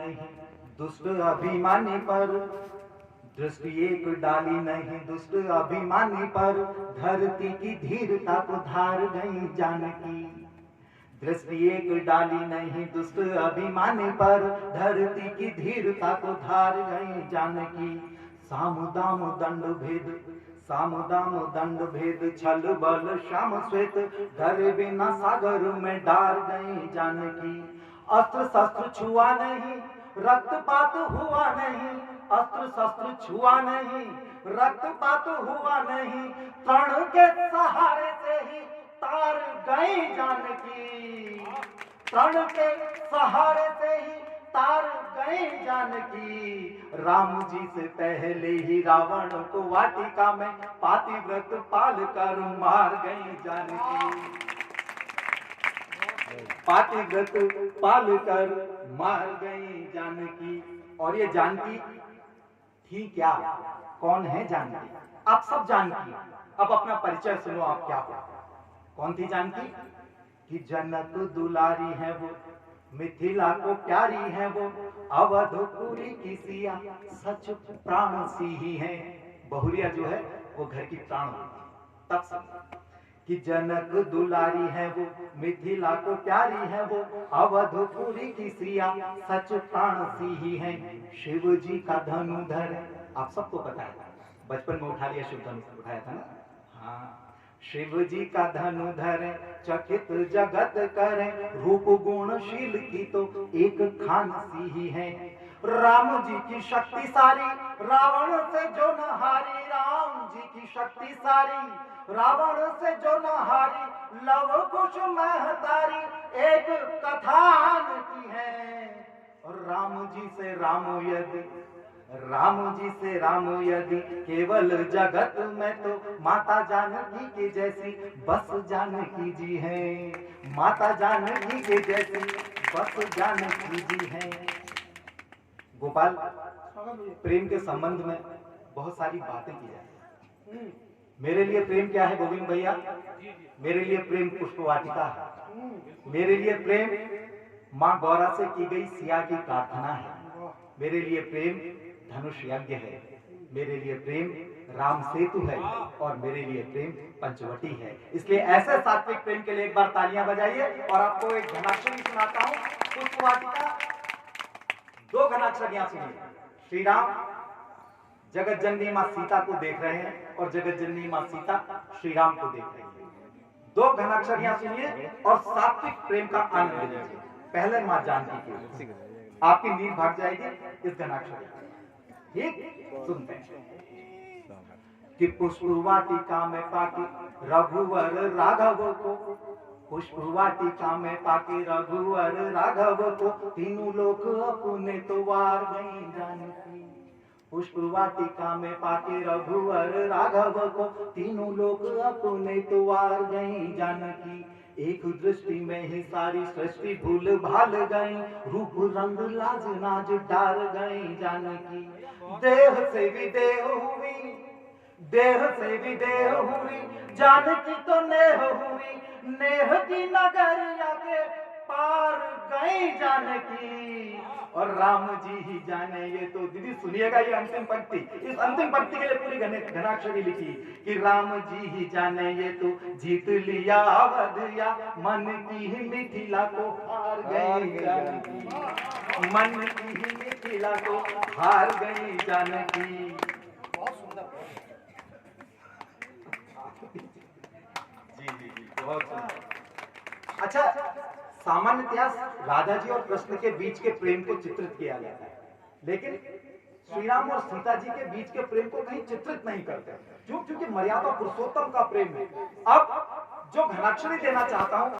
नहीं दुष्ट अभिमानी पर, दृष्टि एक डाली नहीं दुष्ट अभिमानी पर, धरती की धीरता को धार गई जानकी। दृष्टि एक डाली नहीं दुष्ट अभिमानी पर, धरती की धीरता को धार गई जानकी। सामुदाम दंड भेद, सामुदाम दंड भेद, छल बल श्याम श्वेत, डरे बिना सागर में डार गई जानकी। अस्त्र शस्त्र छुआ नहीं, रक्तपात हुआ नहीं, अस्त्र शस्त्र छुआ नहीं, रक्तपात हुआ नहीं, तृण के सहारे से ही तार गई जानकी। तृण के सहारे से ही तार गई जानकी। राम जी से पहले ही रावण को वाटिका में पातिव्रत पाल कर मार गई जानकी। पातिव्रत पाल कर मार गई जानकी। और ये जानकी थी क्या? कौन है जानकी? आप सब जानकी। अब अपना परिचय सुनो, आप क्या हो? कौन थी जानकी? कि जनक दुलारी है वो, मिथिला को प्यारी है वो, अवधपुरी की सिया सच प्राण सी ही है। बहुरिया जो है वो घर की प्राण होती। तब सब कि जनक दुलारी है वो, मिथिला को प्यारी है वो, अवधपुरी की सिया सच प्राण सी ही है। शिव जी का धनुधर, आप सबको पता है, बचपन में उठा लिया शिव धनुष उठाया था ना। हाँ, शिव जी का धनुधर चकित जगत करे, रूप गुणशील की तो एक खान सी ही है। राम जी की शक्ति सारी रावण से जो न हारी, राम जी की शक्ति सारी रावण से जो न हारी, लव कुश महतारी एक कथान की है। और राम जी से राम यदि, राम जी से राम यदि केवल जगत में, तो माता जानकी के जैसी बस जानकी जी हैं। माता जानकी के जैसी बस जानकी जी हैं। गोपाल, प्रेम के संबंध में बहुत सारी बातें की जाती हैं। मेरे लिए प्रेम क्या है गोविंद भैया? मेरे लिए प्रेम पुष्पवाटिका है। मेरे लिए प्रेम माँ गौरा से की गई सिया की प्रार्थना है। मेरे लिए प्रेम धनुष यज्ञ है। मेरे लिए प्रेम राम सेतु है। और मेरे लिए प्रेम पंचवटी है। इसलिए ऐसे सात्विक प्रेम के लिए एक बार तालियां बजाइए। और आपको एक घनाक्षरी सुनाता हूं, पुष्पवाटिका। दो घनाक्षरियां सुनिए। श्री राम जगत जननी मां सीता को देख रहे हैं और जगत जननी मां सीता श्री राम को देख रही है। दो घनाक्षरियां सुनिए और सात्विक प्रेम का आनंद लीजिए। पहले मां जानकी की, आपकी नींद भाग जाएगी इस घनाक्षरी। ठीक, सुनते हैं कि पुष्पवाटिका में पाके रघुवर राघव को, पुष्पवाटिका में पाके रघुवर राघव को, तीनों लोग अपने तो वार गई जानकी। पुष्पवाटिका में पाके रघुवर राघव को, तीनों लोग अपने तो वार गई जानकी। एक दृष्टि में ही सारी सृष्टि भूल भाल गई, रूप रंग लाज नाज डार गई जानकी। देह से विदेह हुई, देह से विदेह हुई, जानकी तो नेह हुई, नेह की नगरिया के पार गई जानकी। और राम जी ही जाने ये तो, दीदी सुनिएगा ये अंतिम पंक्ति। इस अंतिम पंक्ति के लिए पूरी घनाक्षरी लिखी कि राम जी ही जाने ये तो जीत लिया अवधिया, मन की ही मिथिला को हार गई जानकी। मन की ही मिथिला को हार गई जानकी। बहुत सुंदर। जी जी जी, बहुत सुंदर। अच्छा, सामान्यतया राधा जी और कृष्ण के बीच के प्रेम को चित्रित किया जाता है, लेकिन श्री राम और सीता जी के बीच के प्रेम को कहीं चित्रित नहीं करते, क्यों? क्योंकि मर्यादा पुरुषोत्तम का प्रेम है। अब जो घनाक्षरी देना चाहता हूं